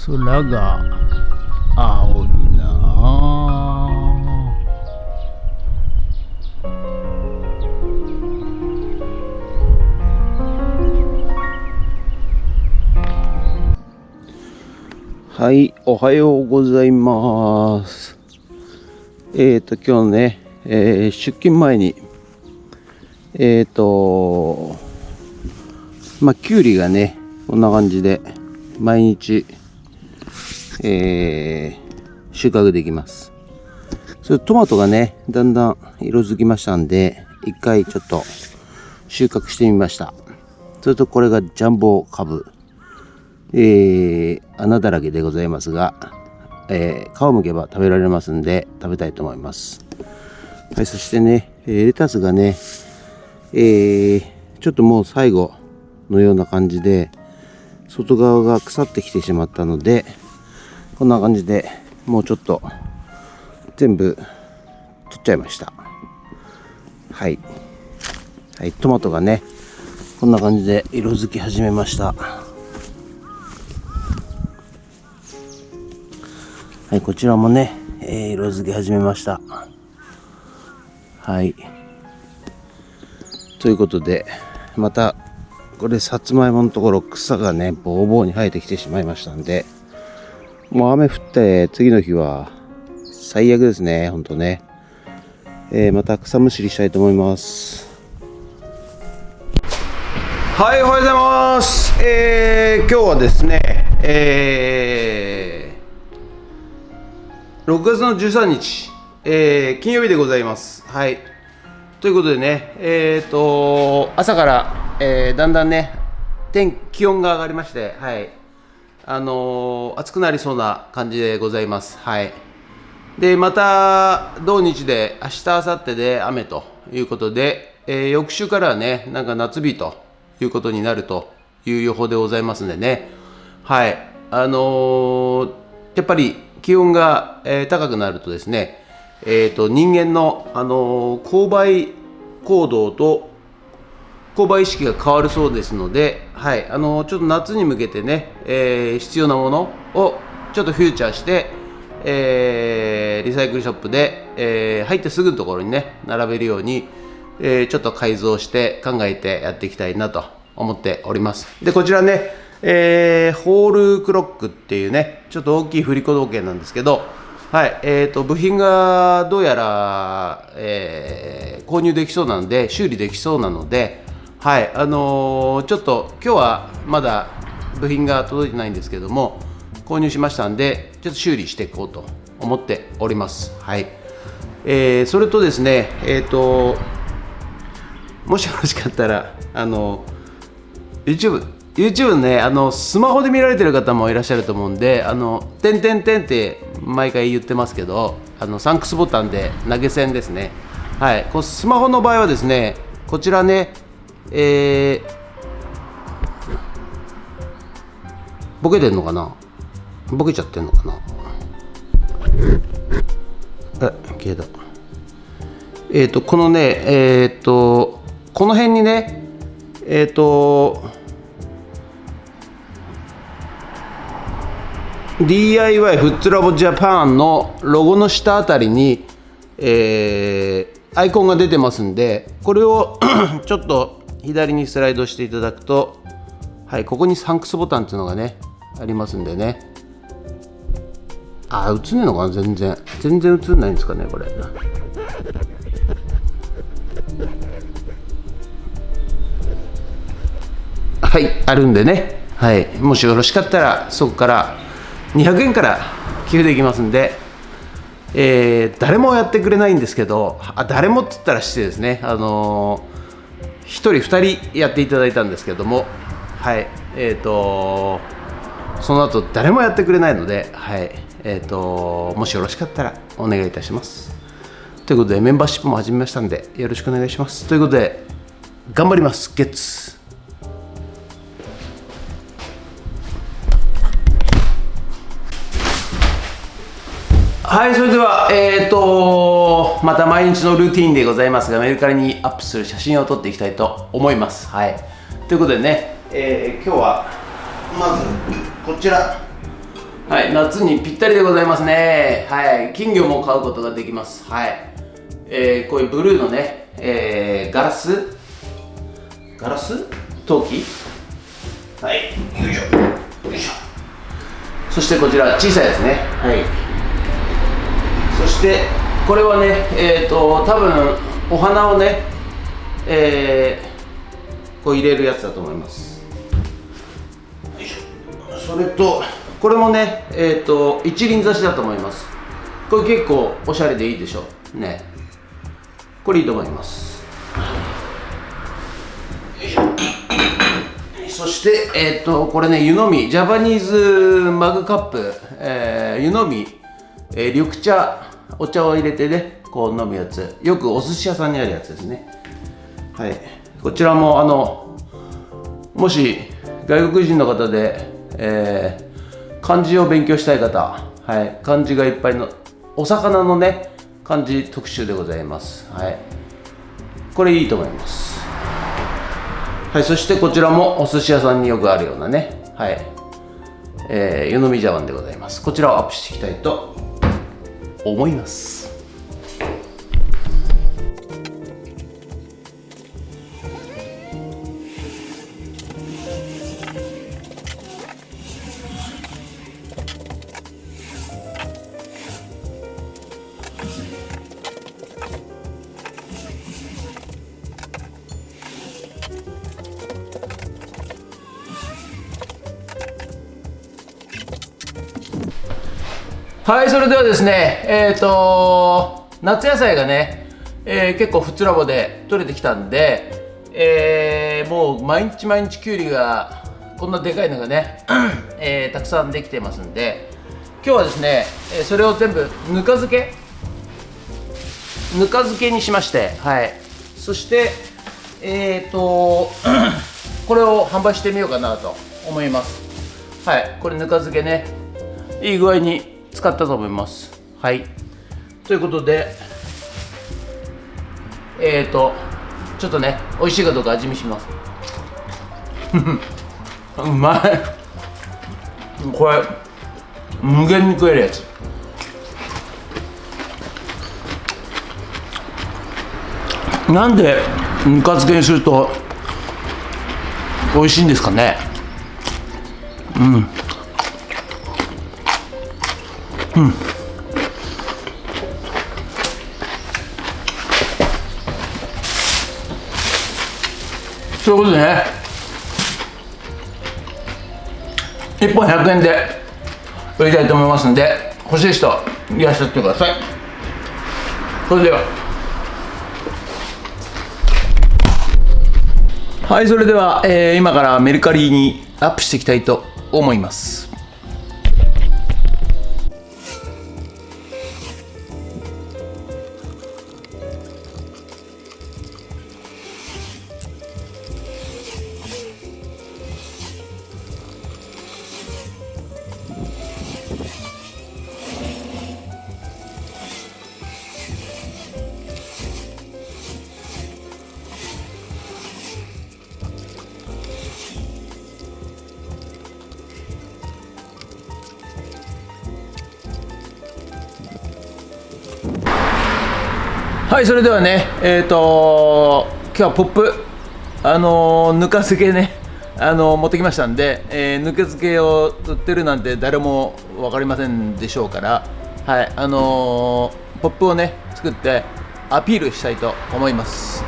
空が青いなあ。はい、おはようございます。今日ね、出勤前に、きゅうりがね、こんな感じで、毎日、収穫できます。それトマトがね、だんだん色づきましたんで、一回ちょっと収穫してみました。それとこれがジャンボカブ。穴だらけでございますが、皮をむけば食べられますんで食べたいと思います。はい、そしてね、レタスがね、ちょっともう最後のような感じで外側が腐ってきてしまったので、こんな感じでもうちょっと全部取っちゃいました。はい、はい、トマトがねこんな感じで色づき始めました。はい、こちらもね、色づき始めました。はい。ということで、また、これ、さつまいものところ、草がね、ぼうぼうに生えてきてしまいましたんで、もう雨降って、次の日は、最悪ですね、ほんとね。また草むしりしたいと思います。はい、おはようございます。今日はですね、6月の13日、金曜日でございます。はい。ということでね、朝から、だんだんね、気温が上がりまして、はい。暑くなりそうな感じでございます。はい。で、また、土日で、明日、明後日で雨ということで、翌週からはね、なんか夏日ということになるという予報でございますんでね。はい。やっぱり、気温が、高くなるとですね、人間の、購買行動と購買意識が変わるそうですので、はい、ちょっと夏に向けてね、必要なものをちょっとフューチャーして、リサイクルショップで、入ってすぐのところにね並べるように、ちょっと改造して考えてやっていきたいなと思っております。で、こちらね、ホールクロックっていうね、ちょっと大きい振り子時計なんですけど、はい、部品がどうやら、購入できそうなので、修理できそうなので、はい、ちょっと今日はまだ部品が届いてないんですけども、購入しましたんで、ちょっと修理していこうと思っております。はい、それとですね、もしよろしかったら、YouTube ね、スマホで見られてる方もいらっしゃると思うんで、てんてんてんって毎回言ってますけど、サンクスボタンで投げ銭ですね。はい、スマホの場合はですね、こちらね、ボケてんのかな、ボケちゃってんのかな、消えた。このね、この辺にね、DIY フッツラボジャパンのロゴの下あたりに、アイコンが出てますんで、これをちょっと左にスライドしていただくと、はい、ここにサンクスボタンっていうのがねありますんでね。映んねえのかな、全然映んないんですかね、これ。はい、あるんでね、はい、もしよろしかったらそこから200円から寄付できますんで、誰もやってくれないんですけど、誰もって言ったら失礼ですね。1人2人やっていただいたんですけども、はい、その後誰もやってくれないので、はい、もしよろしかったらお願いいたします。ということで、メンバーシップも始めましたんでよろしくお願いします。ということで、頑張ります。ゲッツ。はい、それでは、また毎日のルーティーンでございますが、メルカリにアップする写真を撮っていきたいと思います。はい、ということでね、今日はまずこちらはい、夏にぴったりでございますね。はい、金魚も買うことができます。はい、こういうブルーのね、ガラス陶器。はい、よいしょよいしょ。そしてこちら小さいですね。はい。そしてこれはね、多分お花をね、こう入れるやつだと思います。よいしょ。それとこれもね、一輪挿しだと思います。これ結構おしゃれでいいでしょね。これいいと思います。よいしょ。そして、これね、湯飲みジャパニーズマグカップ、湯飲み、緑茶、お茶を入れてね、こう飲むやつ、よくお寿司屋さんにあるやつですね。はい、こちらももし外国人の方で、漢字を勉強したい方、はい、漢字がいっぱいのお魚のね漢字特集でございます。はい、これいいと思います。はい、そしてこちらもお寿司屋さんによくあるようなね、はい、湯飲み茶碗でございます。こちらをアップしていきたいと思います。はい、それではですね、夏野菜がね、結構ふつらぼで取れてきたんで、もう毎日毎日きゅうりがこんなでかいのがね、たくさんできてますんで、今日はですね、それを全部ぬか漬けにしまして、はい、そしてこれを販売してみようかなと思います。はい、これぬか漬けね、いい具合に使ったと思います。はい、ということでちょっとね美味しいかどうか味見します。うまい。これ無限に食えるやつ。なんでぬか漬けにすると美味しいんですかね。ということでね、1本100円で売りたいと思いますので、欲しい人いらっしゃってください。それでは、はい、それでは、今からメルカリにアップしていきたいと思います。はい、それではね、今日はポップ、ぬか漬けね、持ってきましたんで、ぬか漬けを売ってるなんて誰も分かりませんでしょうから、はい、ポップをね作ってアピールしたいと思います。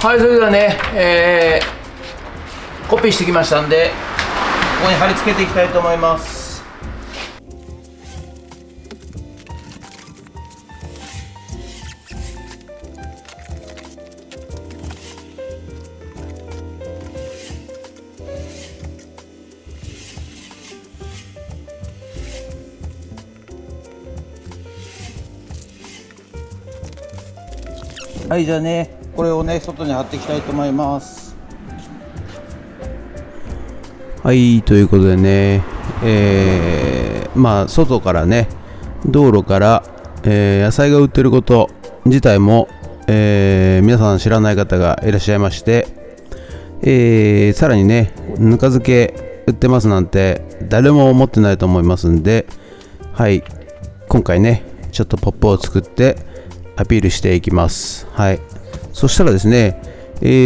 はい、それではね、コピーしてきましたんで、ここに貼り付けていきたいと思います。はい、じゃあね、これをね、外に貼っていきたいと思います。はい、ということでね、外からね、道路から、野菜が売ってること自体も、皆さん知らない方がいらっしゃいまして、さらにね、ぬか漬け売ってますなんて誰も思ってないと思いますんで、はい、今回ね、ちょっとポップを作ってアピールしていきます。はい、そしたらですね、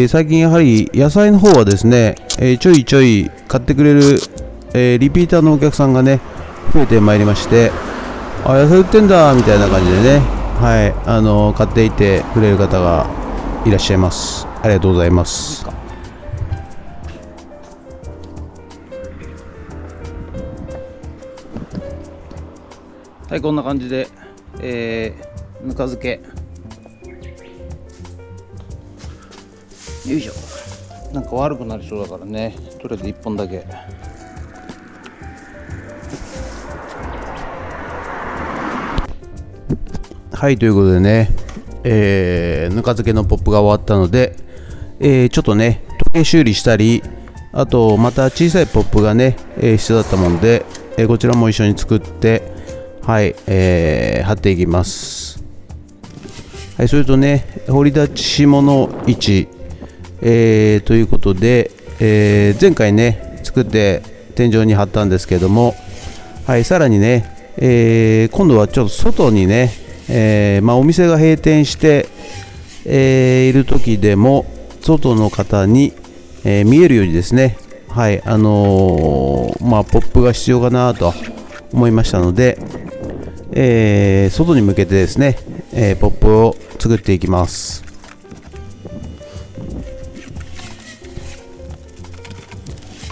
最近やはり野菜の方はですね、ちょいちょい買ってくれる、リピーターのお客さんがね、増えてまいりまして、あ、野菜売ってんだみたいな感じでね、はい、買っていてくれる方がいらっしゃいます。ありがとうございます。はい、こんな感じで、ぬか漬け、よいしょ。なんか悪くなりそうだからね、とりあえず1本だけ。はい、ということでね、ぬか漬けのポップが終わったので、ちょっとね、時計修理したり、あとまた小さいポップがね、必要だったもんで、こちらも一緒に作って、はい、貼っていきます。はい、それとね、掘り出し物1、ということで、前回ね、作って天井に貼ったんですけども、はい、さらにね、今度はちょっと外にね、お店が閉店して、いる時でも外の方に、見えるようにですね、はい、ポップが必要かなと思いましたので、外に向けてですね、ポップを作っていきます。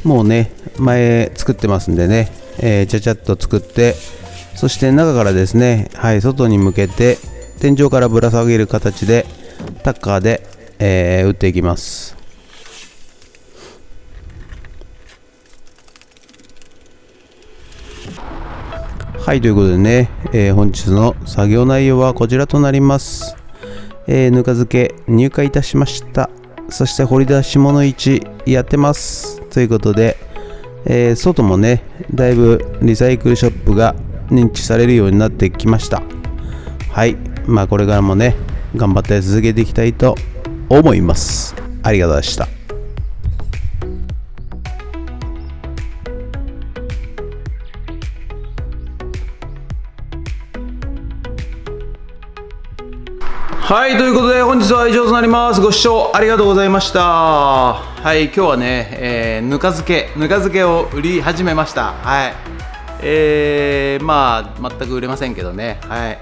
もうね、前作ってますんでね、ちゃちゃっと作って、そして中からですね、はい、外に向けて天井からぶら下げる形でタッカーで、打っていきます。はい、ということでね、本日の作業内容はこちらとなります。ぬか漬け入荷いたしました。そして掘り出し物1やってます。ということで、外もね、だいぶリサイクルショップが認知されるようになってきました。はい、これからもね、頑張って続けていきたいと思います。ありがとうございました。はい、ということで本日は以上となります。ご視聴ありがとうございました。はい、今日はね、ぬか漬けを売り始めました。はい、全く売れませんけどね。はい、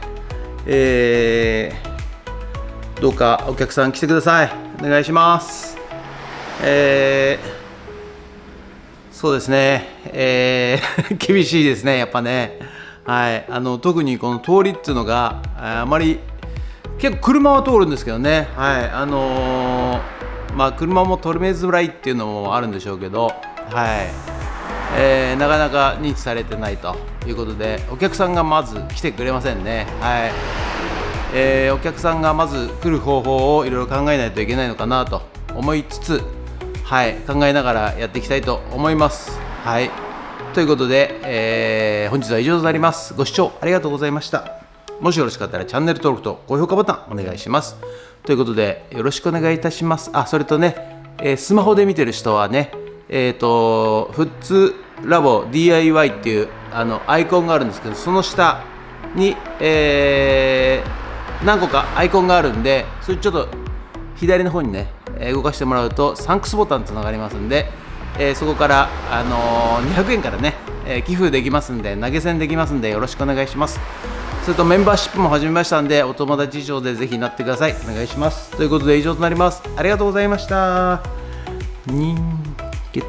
どうかお客さん来てください。お願いします。そうですね、厳しいですね、やっぱね。はい、特にこの通りっていうのがあまり、結構車は通るんですけどね、はい、車も取りづらいっていうのもあるんでしょうけど、はい、なかなか認知されてないということで、お客さんがまず来てくれませんね。はい、お客さんがまず来る方法をいろいろ考えないといけないのかなと思いつつ、はい、考えながらやっていきたいと思います。はい、ということで、本日は以上となります。ご視聴ありがとうございました。もしよろしかったらチャンネル登録と高評価ボタンお願いします。ということでよろしくお願いいたします。それとね、スマホで見てる人はね、フッツラボ DIY っていうアイコンがあるんですけど、その下に、何個かアイコンがあるんで、それちょっと左の方にね、動かしてもらうとサンクスボタンというのがありますんで、そこから、200円からね、寄付できますんで、投げ銭できますんでよろしくお願いします。それとメンバーシップも始めましたんで、お友達以上でぜひなってください。お願いします。ということで以上となります。ありがとうございました。人月